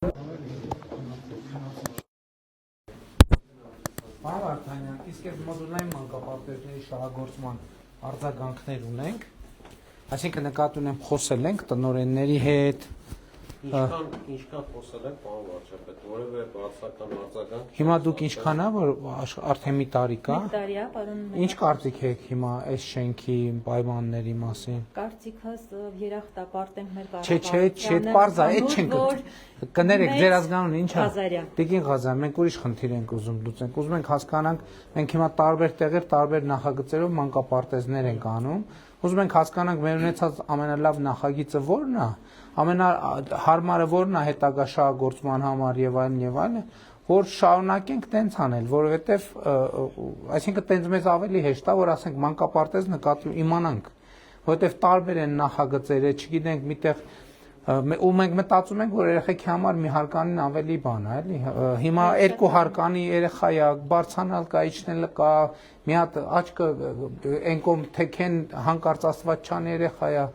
Պարոն Վարդանյան, իսկ այս մոդուլային մանկապարտեզների շահագործման արձագանքներ ունենք, այսինքն նկատի ունեմ խոսել ենք տնօրենների հետ, Ինչքան խոսել ենք, պարոն վարչապետ, որևէ բացական արձագանք։ Հիմա դուք ինչքան է, որ արդեն մի տարի կա։ Մի տարի է, պարոն։ Ինչ կարծիք եք հիմա այս շենքի պայմանների մասին։ Կարծիքս երախտապարտենք մեր Չէ, պարզ է, այդ չենք կներեք, ձեր ազգանունը ինչ է։ Տիկին Ղազարյան, մենք ուրիշ խնդիր ենք ուզում լուծենք։ Ուզում ենք հասկանանք, մենք հիմա տարբեր տեղեր, տարբեր նախագծերով մանկապարտեզներ ենք անում։ Ուզում ենք հասկանանք մեր ունեցած ամենալավ նախագիծը ո՞րն է, ամենահարմարը ո՞րն է հետագա շահագործման համար եւ այլն, որ շարունակենք տենց անել, որովհետեւ այսինքն տենց մեզ ավելի հեշտ է, որ ասենք մանկապարտեզ նկատի իմանանք, որովհետեւ տարբեր են նախագծերը, չգիտենք, միտեղ ու մենք մտածում ենք, որ երեխեքի համար մի հարկանին ավելի բան է, էլի։ Հիմա երկու հարկանի երեխա է, բարձանալ կա, իջնել կա, մի հատ աչքը ենկոմ թեքեն հանկարծ աստվածչան երեխա է,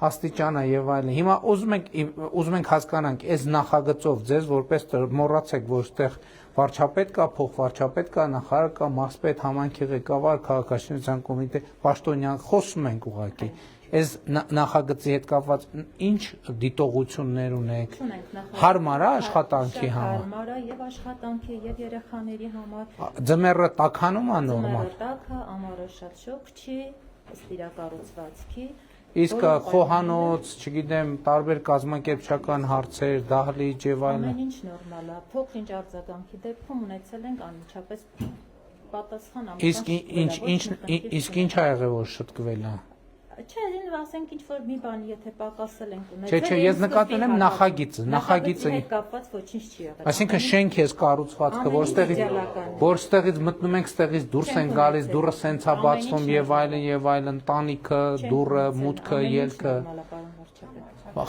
աստիճան է եւ այլն։ Հիմա ուզում ենք հասկանանք, այս նախագծով ձեզ որպես մոռացեք, որ այդտեղ վարչապետ կա, փոխվարչապետ կա, նախարար կա, մարզպետ, համայնքի ղեկավար, քաղաքաշինության կոմիտե, պաշտոնյան, խոսում ենք ուղղակի։ Այս նախագծի հետ կապված ինչ դիտողություններ ունեք։ Հարմար է աշխատանքի համար։ Հարմար է եւ աշխատանքի եւ երեխաների համար։ Ձմեռը տաքանում է նորմալ։ Ձմեռը տաք է, ամառը շատ շոգ չի, ըստ իրակառուցվածքի։ Իսկ խոհանոց, չգիտեմ, տարբեր կազմակերպչական հարցեր, դահլիճ եւ այլն։ Ամեն ինչ նորմալ է։ Փոքր-ինչ արձագանքի դեպքում ունեցել ենք անմիջապես պատասխան ամեն։ Իսկ ինչ ա եղել, որ շտկվել է։ Չէ, ասենք ինչ որ մի բան, եթե պակասել ենք ունեցել։ Չէ, ես նկատի ունեմ նախագիծը հետ կապված ոչինչ չի եղել։ Այսինքն շենք է կառուցվածքը, որ ստեղից մտնում ենք, ստեղից դուրս են գալիս, դուռը սենց է բացվում եւ այլն, ընտանիքը, դուռը, մուտքը, ելքը։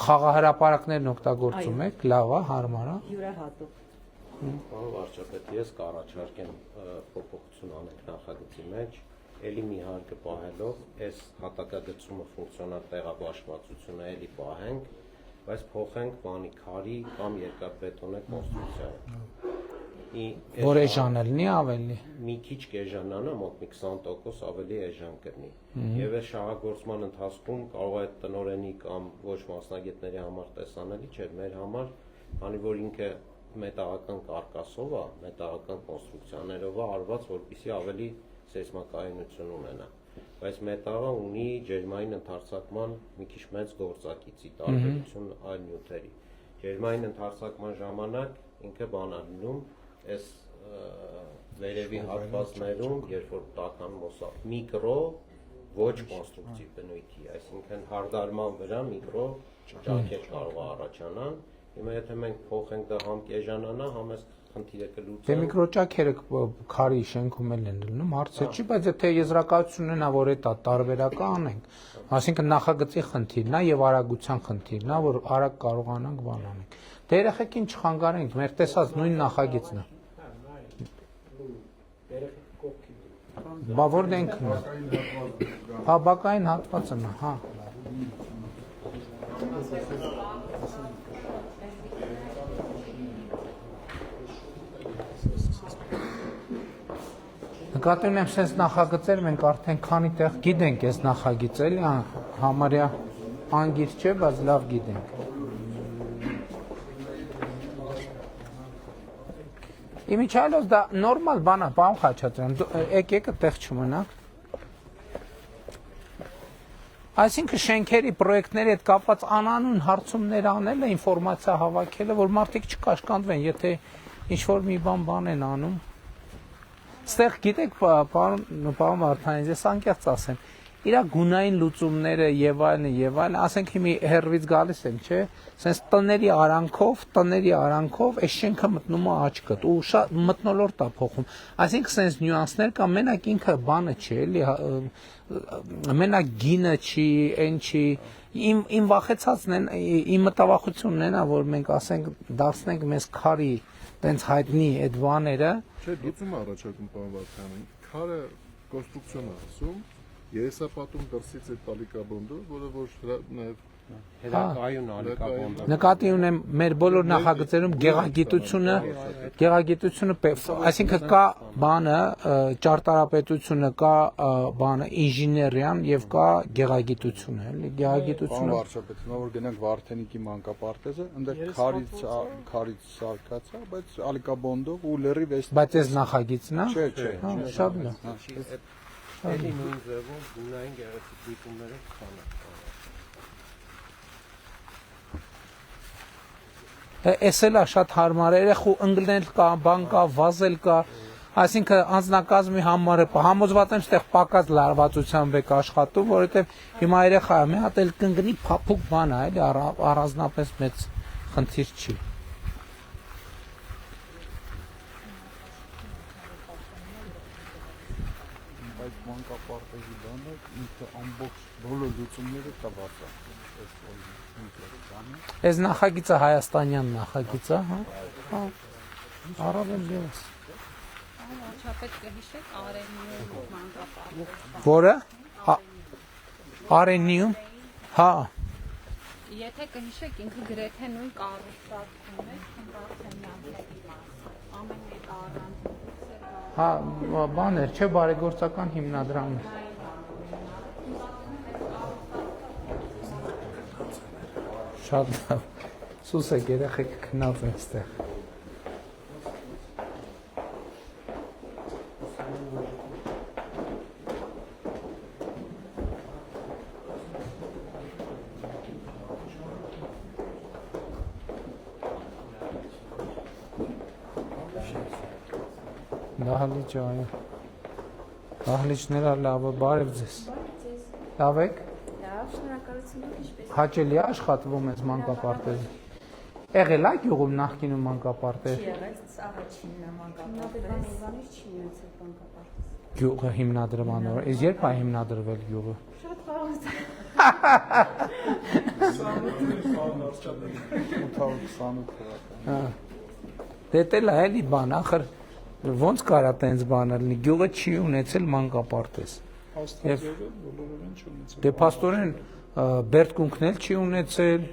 Խաղահրապարակներն օգտագործում եք, լավ է, հարմար է։ Յուրահատուկ։ Պարոն վարչապետ, ես կառաջարկեմ փոփոխություն անենք նախագծի մեջ, էլի մի հարկը պահելով, այս հատակագծումը ֆունկցիոնալ տեղաբաշխվածությունը էլի պահենք, բայց փոխենք բանի քարի կամ երկաթբետոնե կոնստրուկցիա։ Որ էժան լինի ավելի։ Մի քիչ կեժանանա, մոտ մի 20% ավելի էժան կլինի։ Եվ այս շահագործման ընթացքում կարող է այդ տնօրենի կամ ոչ մասնագետների համար տեսանելի չէ, մեր համար, քանի որ ինքը մետաղական կարկասով է, մետաղական կոնստրուկցիաներով է արված, որպեսզի ավելի սեյսմակայունություն ունենա, բայց մետաղը ունի ջերմային ընդարձակման մի քիչ մեծ գործակիցի տարբերություն այլ նյութերի։ Ջերմային ընդարձակման ժամանակ ինքը բան է լինում, այս վերևի հատվածներում, երբ որ տականում օսա միկրո ոչ կոնստրուկտիվ բնույթի, այսինքն հարդարման վրա միկրո ճաքեր կարող է առաջանալ։ Հիմա եթե մենք փոխենք դա համ կեժանանա, համ այս խնդիրը կլուծենք։ Դե միկրոճաքերը քարի շենքում են լինում, հարցը չի, բայց եթե եզրակացություն ունենա, որ դա տարբերական ենք, այսինքն նախագծի խնդիրն է եւ արագության խնդիրն է, որ արագ կարողանանք բան անենք։ Դե երեխեքին չխանգարենք, մեր տեսած նույն նախագիծն է։ Բա որ դենքն է։ Հա, բակային հատվածն է, հա։ Նկատի ունեմ, sense նախագծեր մենք արդեն քանի տեղ գիտենք այս նախագիծը, էլի համարյա անգիր չէ, բայց լավ գիտենք։ Իմիջիալոց դա նորմալ բան է, պարոն Խաչատրյան, եկեք այդտեղ չմնաք։ Այսինքն շենքերի պրոյեկտների հետ կապված անանուն հարցումներ անելը, ինֆորմացիա հավաքելը, որ մարդիկ չկաշկանդվեն, եթե ինչ-որ մի բան են անում։ Ստեղ գիտեք, պարոն Վարդանյան, ես անկեղծ ասեմ, իրա գունային լուծումները եւ այլն, ասենք հիմի հերվից գալիս եմ, չէ, sense տների արանքով այս շենքը մտնում է աչքդ ու շատ մթնոլորտ է փոխում։ Այսինքն sense նյուանսներ կա, մենակ ինքը բանը չի, էլի, մենակ գինը չի, այն չի։ Իմ վախեցածն են, իմ մտավախությունն են, որ մենք ասենք դարձնենք մեզ քարի տենց հայտնի այդ բաները։ Չէ, լուծում առաջարկում պարոն Վարդանյան, քարը կոնստրուկցիոն է ասում, երեսապատում դրսից այդ տալիկաբոնդը, որը որ նաև Հետակայուն ալիկաբոնդը։ Նկատի ունեմ մեր բոլոր նախագծերում գեղագիտությունը, այսինքն կա բանը ճարտարապետությունը, կա բանը ինժեներիան եւ կա գեղագիտությունը, էլի գեղագիտությունը։ Վարչապետն որ գնանք Վարդենիկի մանկապարտեզը, այնտեղ քարից սարքած է, բայց ալիկաբոնդով ու լրիվ էս։ Բայց այս նախագիծն է։ Չէ, շատ լավ։ Էլի նույն ձևով գունային գեղեցիկ դիտումները կան։ Էս էլ է շատ հարմար, երեխու ընկնել կա, բան կա, վազել կա, այսինքն անձնակազմի համար է, համոզված եմ ստեղ պակաս լարվածությամբ եք աշխատում, որովհետև հիմա երեխա մի հատ էլ կընկնի փափուկ բան է, էլի առանձնապես մեծ խնդիր չի։ Բայց մանկապարտեզի բանը ինքը ամբողջ բոլոր լուծումները տված է։ Այս նախագիծը հայաստանյան նախագիծ է, հա։ Առավել ևս։ Վարչապետ կհիշեք Արենիում մանկապարտեզ։ Որը? Արենիում։ Հա։ Եթե կհիշեք, ինքը գրեթե նույն կառուցվածքն է, Խմբարդենյանի մասը։ Ամեն մեկ առանձին։ Հա, բաներ, չէ, բարեգործական հիմնադրամներ։ Շատ լավ։ Սուսեք երեխեք քնած են ստեղ։ Դահլիճը, այո։ Դահլիճները լավը, բարև ձեզ։ Լավ եք։ Լավ, շնորհակալություն, դուք ինչպես։ Հաճելի է աշխատվում այս մանկապարտեզը։ Եղել է գյուղում նախկինում մանկապարտեզ։ Եղեց առաջինն է մանկապարտեզ։ Չի եղել մանկապարտեզ։ Գյուղը հիմնադրմանոր։ Իսկ երբ է հիմնադրվել գյուղը։ Շատ վաղուց։ 828 թվական։ Դե տել է էլի բան, ախր ոնց կարա տենց բանը լինի։ Գյուղը չի ունեցել մանկապարտեզ։ Աստված բոլորովին չունեցել։ Դե փաստորեն Բերդկունքն էլ չի ունեցել,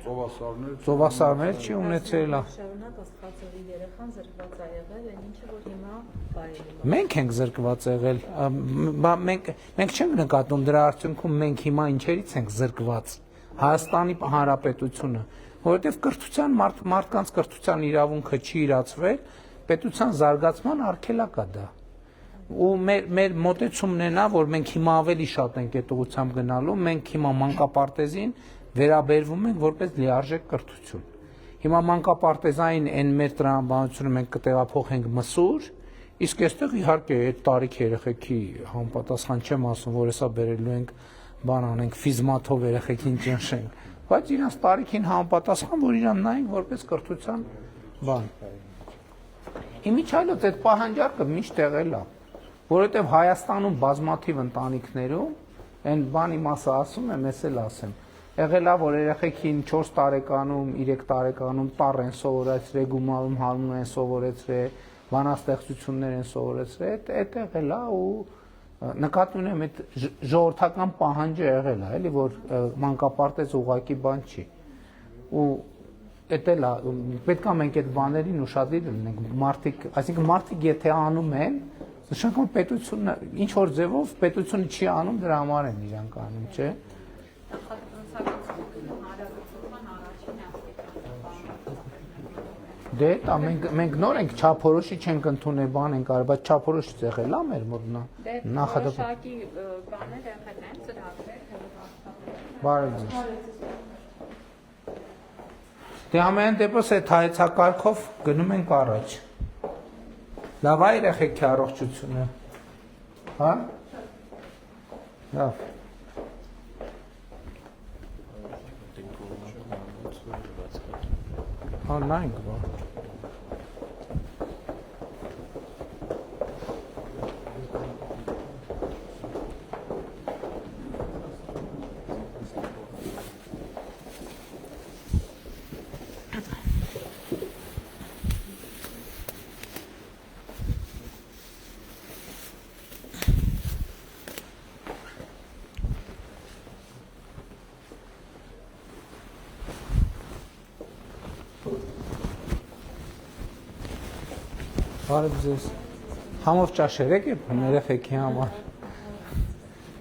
ծովասարներ չի ունեցել։ Շարունակ Աստվածովի երեխան զրկված է եղել, այն ինչը որ հիմա բարելի է։ Մենք ենք զրկված եղել, մենք չենք նկատում դրա արդյունքում մենք հիմա ինչերից ենք զրկված։ Հայաստանի Հանրապետությունը, որովհետև կրթության մարդկանց կրթության իրավունքը չի իրացվել, պետության զարգացման արգելակ է դա։ Ու մեր մոտեցումն է նա, որ մենք հիմա ավելի շատ ենք այդ ուղղությամբ գնալու, մենք հիմա մանկապարտեզին վերաբերվում ենք որպես լիարժեք կրթություն։ Հիմա մանկապարտեզային այն մեր տրամաբանությունը մենք կտեղափոխենք Մսուր, իսկ այստեղ իհարկե այդ տարիք երեխեքի համապատասխան չեմ ասում, որ հեսա բերելու ենք բան անենք, ֆիզմաթով երեխեքին ճնշենք, բայց իրանց տարիքին համապատասխան, որ իրան նայենք որպես կրթության բան։ Իմիջիայլոց այդ պահանջարկը միշտ եղել է, որովհետև Հայաստանում բազմաթիվ ընտանիքներում այն բանի մասը ասում եմ, ես էլ ասեմ, եղել է, որ երեխեքին 4 տարեկանում, 3 տարեկանում տառ են սովորեցրել, գումարում հարում են սովորեցրել, բանաստեղծություններ են սովորեցրել, այդ եղել է ու նկատի ունեմ այդ ժողովրդական պահանջը եղել է, էլի որ մանկապարտեզ ուղղակի բան չի։ Ու Էդ էլ պետք է մենք այդ բաներին ուշադիր լինենք, այսինքն մարդիկ եթե անում են, նշանակում պետությունը ինչ որ ձևով պետությունը չի անում, դրա համար են իրանք անում, չէ՞։ Դե դա մենք նոր ենք չափորոշի չենք ընդունել, բան ենք արել, բայց չափորոշից եղել է մեր մոտ նախադեպ։ Շակի բաներ եղել են, ծրագրեր, Բարև ձեզ։ Դե ամեն դեպս այդ հայեցակարգով գնում ենք առաջ։ Լավ է երեխեքի առողջությունը։ Հա? Լավ։ Հա, նայենք բա։ Բարև ձեզ։ Համով ճաշեր եք երեխեքի համար։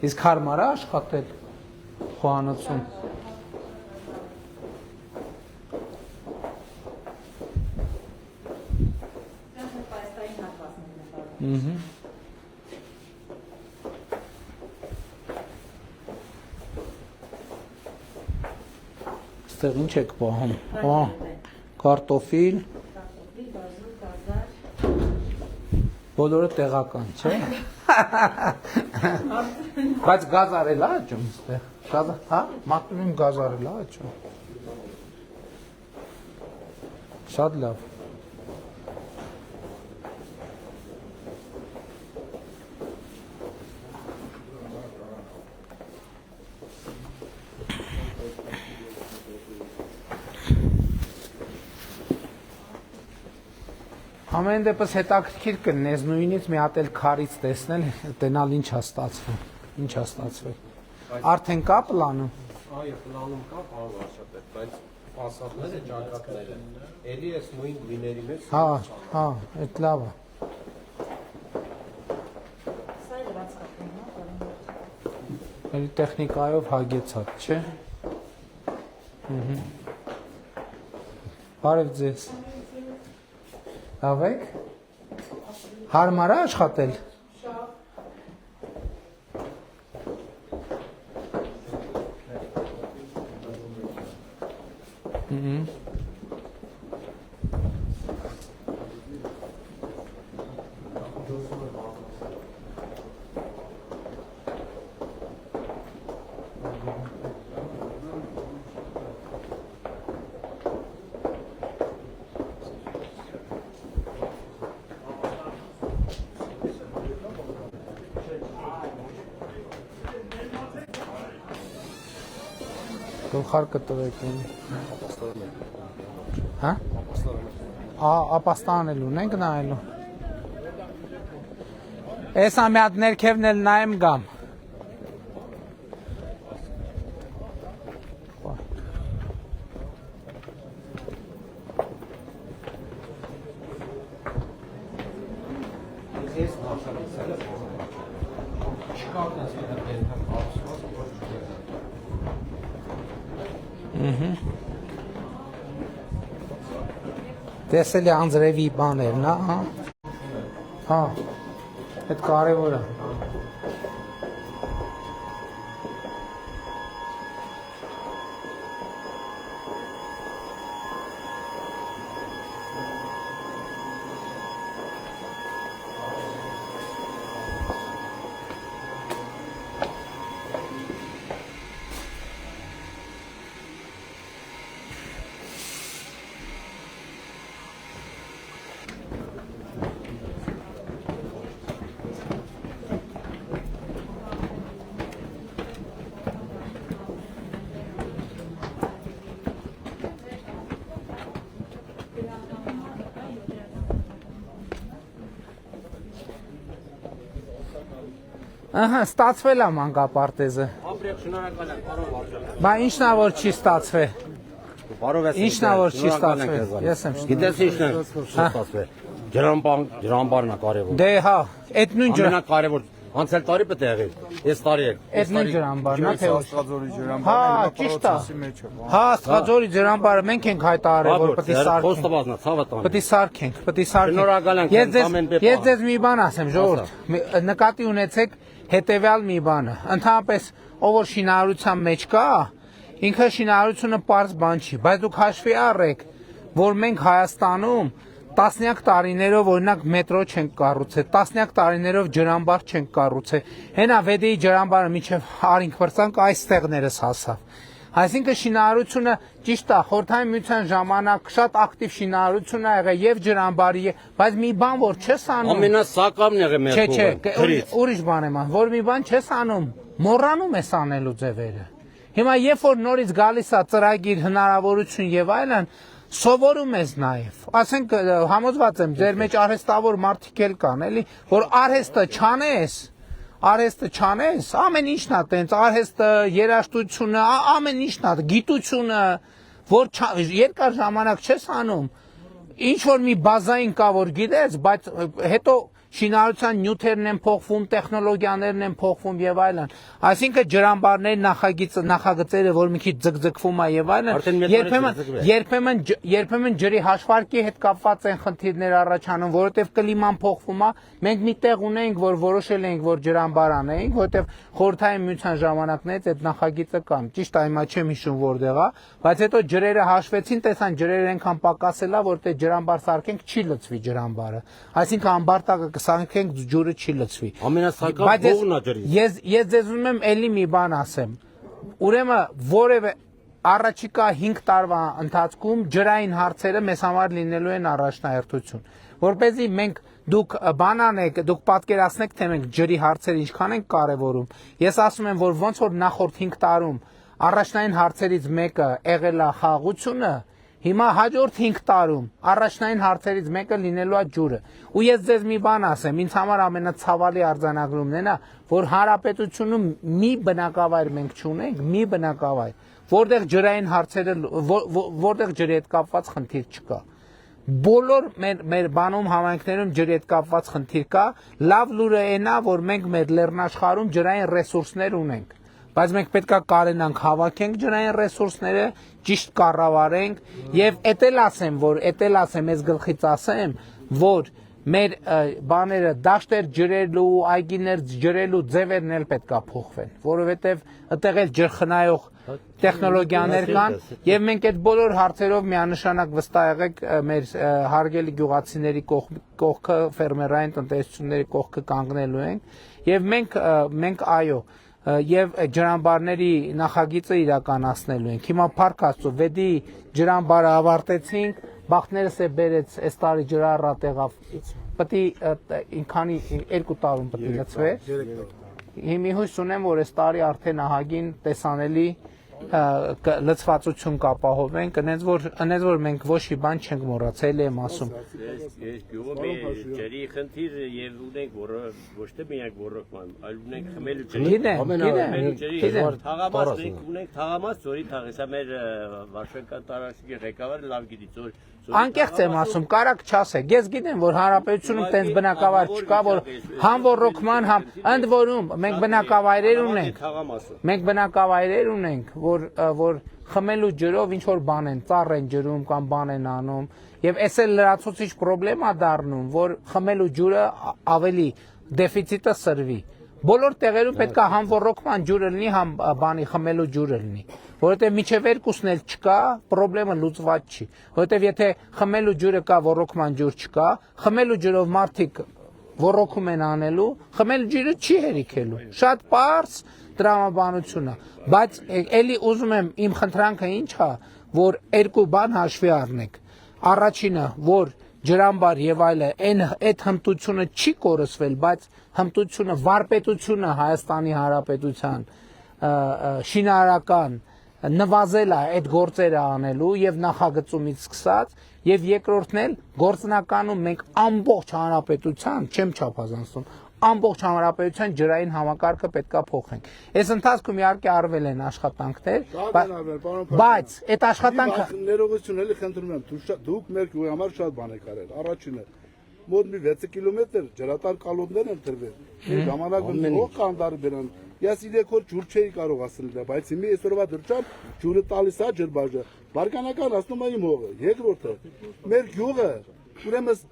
Իսկ հարմար է աշխատել խոհանոցում։ Ստեղ ինչ եք պահում։ Կարտոֆիլ։ Բոլորը տեղական, չէ՞։ Բայց գազարել է աճում ստեղ։ Գազա, հա, մատնում գազարել է աճում։ Շատ լավ։ Ամեն դեպս հետաքրքիր կնես նույնից մի հատ էլ քարից տեսնել, տենալ ինչ է ստացվում, ինչ է ստացվել։ Արդեն կա պլանում։ Այո, պլանում կա, պարոն վարչապետ, բայց ֆասադները, ճակատները, էլի էս նույն գույների մեջ։ Հա, հա, այդ լավ է։ Սա էլ լվացքապն է, բարի։ Էլի տեխնիկայով հագեցած, չէ։ Բարև ձեզ։ Լավ եք։ Հարմար է աշխատել։ Գլխարկը տվեք են։ Հա? Ապաստան էլ ունենք նայելու։ Էսա մի հատ ներքևն էլ նայեմ գամ։ Տեսել է անձրևի բաներն, հա։ Հա։ Այդ կարևոր է։ Ահա, ստացվել է մանկապարտեզը։ Ապրիք շնորհակալ եմ, պարոն վարչապետ։ Բա ինչն է որ չի ստացվել։ Ինչն է որ չի ստացվել։ Ես եմ։ Գիտես ինչն է ստացվել։ Ջրամբարն է կարևոր։ Դե հա, այդ նույն ամենակարևոր անցյալ տարի պետք է եղել։ Այս տարի է։ այդ նույն ջրամբարն է թե ոչ։ Աստղաձորի ջրամբարը Հա, ճիշտ է։ Հա, Աստղաձորի ջրամբարը մենք ենք հայտարարել, որ պետք է սարքենք։ Խոստովանա, ցավը տան։ Պետք է սարքենք, պետք է սարքենք։ Շնորհակալ ենք, ամեն բեպ։ Ես ձեզ մի բան ասեմ, ժողովուրդ։ Նկատի ունեցեք հետևյալ մի բանը։ Ընդհանրապես, ով որ շինարարության մեջ կա, ինքը շինարարությունը པարզ բան չի, բայց դուք հաշվի առեք, որ մենք Հայաստանում տասնյակ տարիներով օրինակ մետրո չենք կառուցել, տասնյակ տարիներով ջրամբար չենք կառուցել։ Հենա Վեդեի ջրամբարը միջև Արինք վրցանք այստեղներս հասավ։ Այսինքն շինարարությունը ճիշտ է, Խորհրդային Միության ժամանակ շատ ակտիվ շինարարություն ա եղել եւ ջրամբարի, բայց մի բան որ չես անում։ Ամենասակամն եղել մեր Չէ, կողմը։ ուրիշ բան եմ անում, որ մի բան չես անում, մոռանում ես անելու ձևերը։ Հիմա երբ որ նորից գալիս է ծրագիր, հնարավորություն եւ այլն, սովորում ես նաև, ասենք համոզված եմ, ձեր մեջ արհեստավոր մարդիկ էլ կան, էլի, որ արհեստը չանես, ամեն ինչն է տենց, արհեստը, երաժշտությունը, ամեն ինչն է, գիտությունը, որ երկար ժամանակ չես անում, ինչ որ մի բազային կա որ գիտես, բայց հետո շինարարության նյութերն են փոխվում, տեխնոլոգիաներն են փոխվում եւ այլն։ Այսինքն ջրամբարների նախագծերը, որ մի քիչ ձգձգվում է եւ այլն, երբեմն ջրի հաշվարկի հետ կապված են խնդիրներ առաջանում, որովհետեւ կլիման փոխվում է։ Մենք մի տեղ ունենք, որ որոշել ենք, որ ջրամբար անենք, որովհետեւ խորհրդային միության ժամանակներից այդ նախագիծը կան։ Ճիշտ է, հիմա չեմ հիշում որտեղ է, բայց հետո ջրերը հաշվեցին, տեսան ջրերը այնքան պակասել է, որտեղ ջրամբար սարքենք չի լցվի ջրամբարը։ Այսինքն ամբարտակը սարքենք ջուրը չի լցվի։ Ամենասարքած ողնա ջրի։ Ես ձեզ ուզում եմ էլի մի բան ասեմ։ Ուրեմն որևէ առաջիկա 5 տարվա ընթացքում ջրային հարցերը մեզ համար լինելու են առաջնահերթություն։ Որպեսզի մենք դուք բանանեք, դուք պատկերացնեք, թե մենք ջրի հարցերը ինչքան ենք կարևորում։ Ես ասում եմ, որ ոնց որ նախորդ 5 տարում առաջնային հարցերից մեկը եղել է խաղաղությունը, հիմա հաջորդ 5 տարում առաջնային հարցերից մեկը լինելու է ջուրը։ Ու ես ձեզ մի բան ասեմ, ինձ համար ամենացավալի արձանագրումն է նա, որ հանրապետությունում մի բնակավայր մենք չունենք, մի բնակավայր, որտեղ ջրային հարցերը, որտեղ ջրի հետ կապված խնդիր չկա։ Բոլոր մեր բանում համայնքներում ջրի հետ կապված խնդիր կա, լավ լուրը այն է, որ մենք մեր լեռնաշխարհում ջրային ռեսուրսներ ունենք, բայց մենք պետք է կարենանք հավաքենք ջրային ռեսուրսները, ճիշտ կառավարենք եւ էդ էլ ասեմ, ես գլխից ասեմ, որ մեր բաները դաշտեր ջրելու, այգիներ ջրելու ձևերն էլ պետք է փոխվեն, որովհետեւ այդտեղ էլ ջրխնայող տեխնոլոգիաներ կան եւ մենք այդ բոլոր հարցերով միանշանակ վստահ եղեք մեր հարգելի գյուղացիների կողքը, ֆերմերային տնտեսությունների կողքը կանգնելու ենք եւ մենք այո եւ ջրամբարների նախագիծը իրականացնելու ենք։ Հիմա Փառք Աստծո, Վեդի ջրամբարը ավարտեցինք, բախտներս է բերեց այս տարի ջրառատ եղավ։ Պետք է ինքանի 2 տարում պետք է լցվեր։ Հիմա հույս ունեմ, որ այս տարի արդեն ահագին տեսանելի լցվածություն կապահովենք, այնպես որ մենք ոչ մի բան չենք մոռացել, եմ ասում։ Գյուղը ջրի խնդիր եւ ունենք, որ ոչ թե միակ ռոռոկման, այլ ունենք խմելու ջրի։ Գիտեմ, թաղամաս ունենք, թաղամաս ծորի թաղ, հեսա մեր վարչական տարածքի ղեկավարը լավ գիտի ծոր։ Անկեղծ եմ ասում, կարակ չասեք։ Ես գիտեմ, որ հանրապետությունում տենց բնակավայր չկա, որ համ ռոռոկման, համ ընդ որում մենք բնակավայրեր ունենք։ Մենք բնակավայրեր ունենք, որ խմելու ջրով ինչ որ բան են, ծառ են ջրում կամ բան են անում, եւ էս էլ լրացուցիչ խնդրեմ է դառնում, որ խմելու ջուրը ավելի դեֆիցիտը սրվի։ Բոլոր տեղերում պետք է համ ռոռոկման ջուրը լինի, համ բանի խմելու ջուրը լինի, որովհետեւ միջև երկուսն էլ չկա, խնդրեմը լուծված չի, որովհետեւ եթե խմելու ջուրը կա, ռոռոկման ջուր չկա, խմելու ջրով մարդիկ ռոռոկում են անելու, խմելու ջուրը չի հերիքելու։ Շատ պարզ տրամաբանություն է, բայց էլի ուզում եմ իմ խնդրանքը ինչ է, որ երկու բան հաշվի առնենք։ Առաջինը, որ ջրամբար եւ այլն այդ հմտությունը չի կորսվել, բայց հմտությունը վարպետությունը Հայաստանի Հանրապետության շինարարական նվազել է այդ գործերը անելու եւ նախագծումից սկսած եւ երկրորդն էլ գործնականում մենք ամբողջ հանրապետության չեմ չափազանցնում ամբողջ հանրապետության ջրային համակարգը պետքա փոխենք։ Այս ընթացքում իհարկե արվել են աշխատանքներ, բայց այդ աշխատանքը ներողություն էլի խնդրում եմ, դուք մեր գյուղի համար շատ բան եք արել։ Առաջինը մոտ մի 6 կիլոմետր ջրատար կալոդներ են տրվել։ Ժամանակում ո՞ր կանդարը դրան։ Ես իրեք որ ջուր չէի կարող ասել, բայց հիմա այսօրվա դրճամ ջուրը տալիս է ջրբաժը։ Բարկանական ասում եմ իմ հողը։ Երկրորդը մեր գյուղը ուրեմն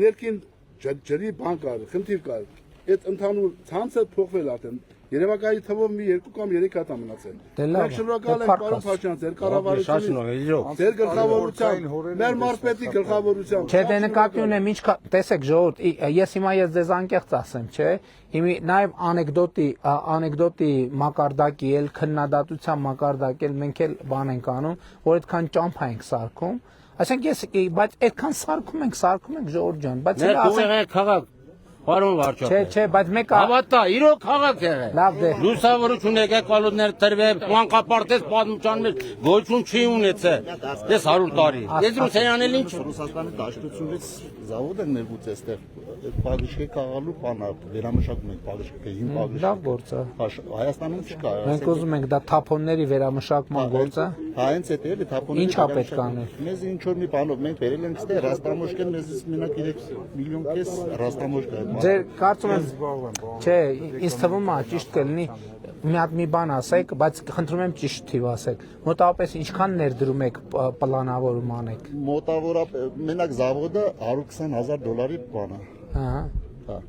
ներքին ջրի բան կար, խնդիր կար։ Այդ ընդհանուր ցանցը փոխվել արդեն։ Երևակայի թվով մի 2 կամ 3 հատ ամնացել։ Մենք շնորհակալ ենք պարոն Փաշյան, ձեր կառավարությունից։ Ձեր գլխավորությամբ, մեր մարզպետի գլխավորությամբ։ Չէ, դե նկատի ունեմ, ինչ տեսեք ժողովուրդ, ես հիմա ձեզ անկեղծ ասեմ, չէ։ Հիմա նաև անեկդոտի մակարդակի էլ քննադատության մակարդակի էլ մենք էլ բան ենք անում, որ այդքան ճամփա ենք սարքում։ Այսինքն բայց այդքան սարքում ենք ժողովուրդ ջան, բայց էլ ասեք քաղաք Պարոն վարչապետ։ Չէ, բայց մեկ հավատա, իրոք քաղաք եղել։ Լավ դե։ Լուսավորություն եկեք կալոդներ տրվել, մանկապարտեզ պատմության մեջ գոյություն չի ունեցել։ Ես 100 տարի։ Ես իմ սեյանել ինչ Ռուսաստանի դաշտությունից զավոդ են ներգուց այստեղ Պագիշկի քաղաքալու բանա վերամշակում են Պագիշկի հին Պագիշկի։ Լավ գործ է։ Հայաստանում չկա։ Մենք ուզում ենք դա թափոնների վերամշակման գործը։ Հենց էդ էլի թափոնի։ Ինչ է պետք անել։ Մեզ ինչ որ մի բանով մենք բերել ենք ստե ռաստամոշկեն մեզ մենակ 3 միլիոն կես ռաստամոշկա։ Ձեր կարծում եմ չէ, ինձ թվում է ճիշտ կլինի մի հատ մի բան ասեք, բայց խնդրում եմ ճիշտ թիվ ասեք։ Մոտավորապես ինչքան ներդրում եք պլանավորում անեք։ Մոտավորապես մենակ զավոդը $120,000 բան է։ Ահա։ Հա։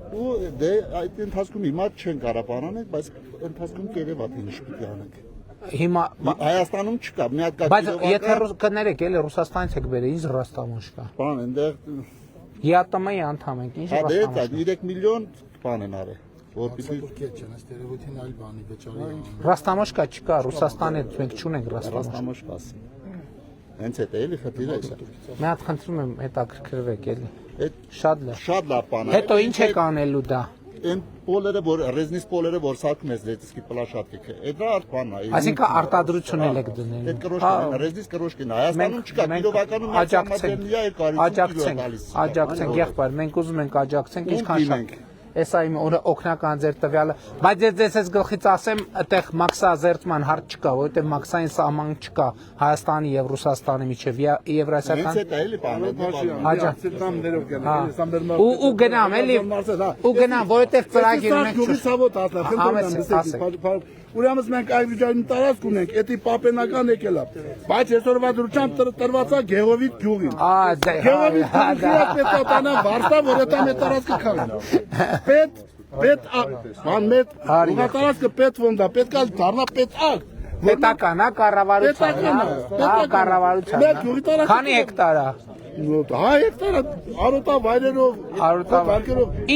Ու դե այդ ընթացքում հիմա չեն կարող բանանել, բայց ընթացքում կերևա թե ինչ պիտի անենք։ Հիմա Հայաստանում չկա, մի հատ կա։ Բայց եթե կներեք, էլի Ռուսաստանից եք բերել, ինչ ռաստամոշկա։ Բան այնտեղ ԵԱՏՄ-ի անդամ ենք, ինչ ռաստամոշկա։ 3 ռաստամոշկա։ միլիոն բան են արել։ Որպեսզի ստերեոտին այլ բանի վճարի։ Ռաստամոշկա չկա, Ռուսաստանից մենք չունենք ռաստամոշկա։ ռաստամոշկա ասի։ Հենց էդ է էլի խնդիրը էսա։ Մի հատ խնդրում եմ հետաքրքրվեք էլի։ Այդ Շատ լավ բան է։ Հետո ինչ եք անելու դա։ Այն պոլերը, որ ռեզնիս պոլերը, որ սարքում ես դեպքի պլաշատիկը, այդ դա բանն է։ Այսինքն արտադրություն եք դնել։ Այդ կրոշկին, ռեզնիս կրոշկին, Հայաստանում չկա, կիլովականում աջակցենք, եղբայր, մենք ուզում ենք աջակցենք, ինչքան շատ։ Էսա իմ օգնական ձեր տվյալը, բայց ես ես գլխից ասեմ, այդտեղ մաքսազերծման հարց չկա, որովհետև մաքսային սահման չկա Հայաստանի եւ Ռուսաստանի միջեւ եվրասիական։ Ու գնամ էլի, ու գնամ, որովհետև ծրագիր ունենք։ Ուրեմն մենք այդ վիճակի տարածք ունենք, էդի պապենական եկել է։ Բայց այսօրվա դրությամբ տրված է Գեղովիտ գյուղին։ Գեղովիտ գյուղի պետք է տանան Վարշավա, որ դա մեր տարածքը քաղաքն է։ Պետ բան մեծ տարածքը պետ ֆոնդա, պետք է դառնա պետակ։ Պետական է կառավարության։ Հա, կառավարության։ Քանի հեկտար է։ Հա հեկտար արոտա վայրերով,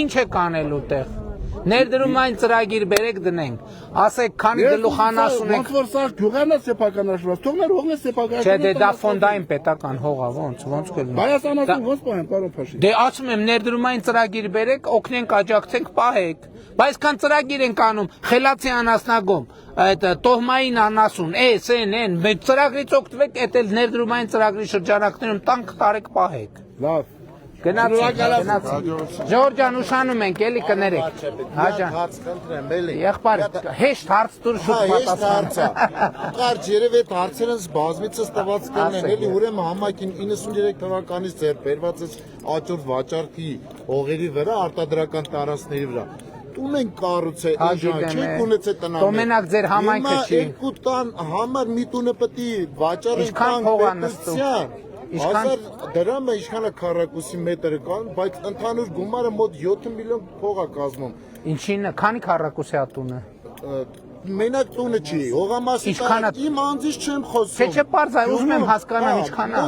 Ինչ է կանելու տեղ։ Ներդրումային ծրագիր բերեք դնենք։ Ասեք, քանի գլուխանաս ունենք։ Ոնց որ սա գյուղերն է սեփականաշված, թողներ հողն է սեփականաշված։ Չէ, դե դա ֆոնդային պետական հող է, ոնց կլինի։ Հայաստանացին ոնց պահեն, պարոն Փաշին։ Դե ասում եմ, ներդրումային ծրագիր բերեք, օգնենք, աջակցենք, պահեք։ Բայց քան ծրագիր ենք անում, խելացի անասնագում, այդ տոհմային անասուն, այն, մենք ծրագրից օգտվեք, այդ էլ ներդրումային ծրագրի շրջանակներում տանք տարեք, պահեք։ Լավ։ Գնացինք։ Ժորժ ջան, ուշանում ենք, էլի կներեք։ Հա ջան։ Հարց խնդրեմ, էլի։ Եղբայր, հեշտ հարց դուր շուտ պատասխան։ Կարճ երևի այդ հարցերն բազմիցս տված կլինեն, էլի ուրեմն համակին 93 թվականից ձեռք բերված է աճուրդ վաճառքի հողերի վրա արտադրական տարածքների վրա։ Տուն են կառուցել, չեք ունեցել տնամեր։ Տոմենակ ձեր համայնքը չի։ Երկու տան համար մի տունը պետք է վաճառեն պետության։ 1000 դրամը ինչքան է քառակուսի մետրը կան, բայց ընդհանուր գումարը մոտ 7 միլիոն փող է կազմում։ Ինչին, քանի քառակուսի է տունը։ Մենակ տունը չի, հողամասի իմ անձից չեմ խոսում։ Չէ, պարզ է, ուզում եմ հասկանալ ինչքան է։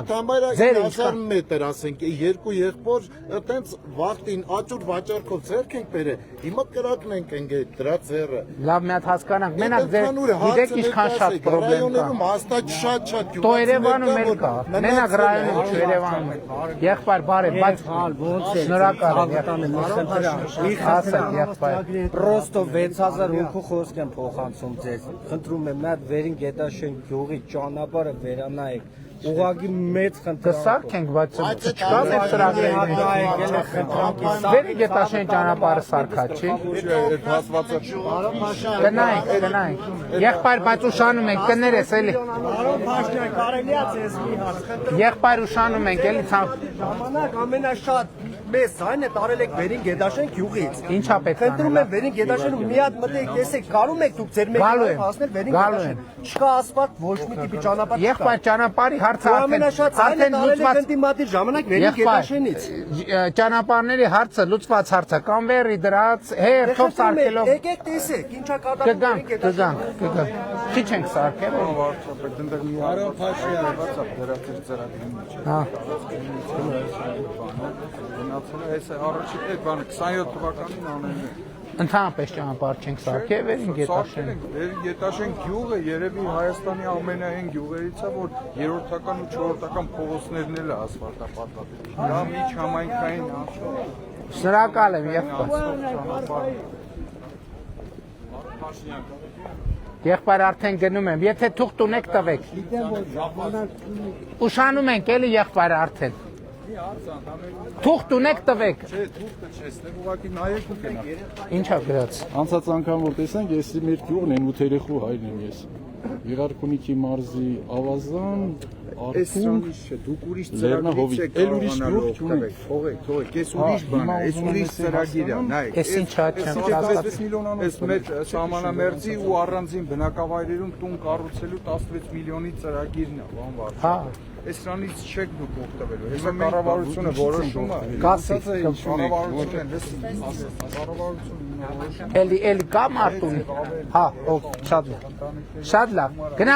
Ձեր 1000 մետր, ասենք, երկու եղբոր, այտենց վախտին աճուր վաճառքով ձեռք ենք բերել։ Հիմա կրակն ենք ընկել դրա ձեռը։ Լավ, մի հատ հասկանանք, մենակ ձեր գիտեք ինչքան շատ պրոբլեմ կա։ Ռայոնում հաստատ շատ Տո Երևանում էլ կա։ Մենակ ռայոնում չէ, Երևանում։ Եղբայր, բարև, բայց շնորհակալ եմ։ Ասեք, եղբայր։ Պրոստո 6000 հոգու խոսք եմ փոխանցում ձեզ։ Խնդրում եմ, մի հատ վերին Գետաշեն գյուղի ճանապարհը վերանայեք։ Ուղղակի մեծ խնդիր։ Կսարքենք, բայց չկա մեր ծրագրերի մեջ։ Վերին Գետաշեն ճանապարհը սարքա, չի։ Գնայինք։ Եղբայր, բայց ուշանում ենք, կներես էլի։ Պարոն Փաշինյան, կարելի է ձեզ մի հարց։ Եղբայր, ուշանում ենք, էլի ժամանակ ամենաշատ մեծ այն է տարել եք Վերին Գետաշեն գյուղից։ Ինչա պետք է։ Խնդրում եմ Վերին Գետաշենում մի հատ մտեք, տեսեք, կարում եք դուք ձեր մեքենայով հասնել Վերին Գետաշեն։ Չկա ասֆալտ, ոչ մի տիպի ճանապարհ չկա։ Եղբայր, ճանապարհի հարցը արդեն լուծված դիմադիր ժամանակ Վերին Գետաշենից։ Ճանապարհների հարցը լուծված հարց է, կանվերի դրած, հերթով սարքելով։ Եկեք տեսեք, ինչա կատարվում Վերին Գետաշեն։ Կգանք։ Քիչ ենք սարքել։ Պարոն Փաշինյան, WhatsApp դրացիր ծրագրի մեջ։ Հա։ Այս առաջի այդ բանը 27 թվականին անելն է։ Ընդհանրապես ճանապարհ չենք սարքել Վերին Գետաշեն։ Վերին Գետաշեն գյուղը երևի Հայաստանի ամենահին գյուղերից է, որ երրորդական ու չորրորդական փողոցներն էլ է ասֆալտապատված։ Դա միջհամայնքային Շնորհակալ եմ, եղբայր։ Եղբայր, արդեն գնում եմ, եթե թուղթ ունեք տվեք։ Ուշանում ենք, էլի եղբայր արդեն։ Թուղթ ունեք տվեք։ Չէ, թուղթը չես, դե ուղղակի նայեք ու կենա։ Ինչա գրած։ Անցած անգամ որ տեսանք, ես մեր գյուղն են 8 երեխու հայրն եմ ես։ Եղարքունիքի մարզի Ավազան, Այս սրանից չէ, դուք ուրիշ ծրագրից եք կարողանալու օգտվել։ Թողեք, այս ուրիշ բան է, այս ուրիշ ծրագիր է, նայեք։ Այս ինչա չեմ հասկացել։ Այս մեր սահմանամերձի ու առանձին բնակավայրերում տուն կառուցելու 16 միլիոնի ծրագիրն է, բան վարժ։ Հա։ Այս սրանից չեք դուք օգտվելու։ Հեսա կառավարությունը որոշումը։ Կասի, կառավարությունը, կառավարությունը Էլի կա մարդուն։ Հա, շատ լավ։ Շատ լավ։ Գնա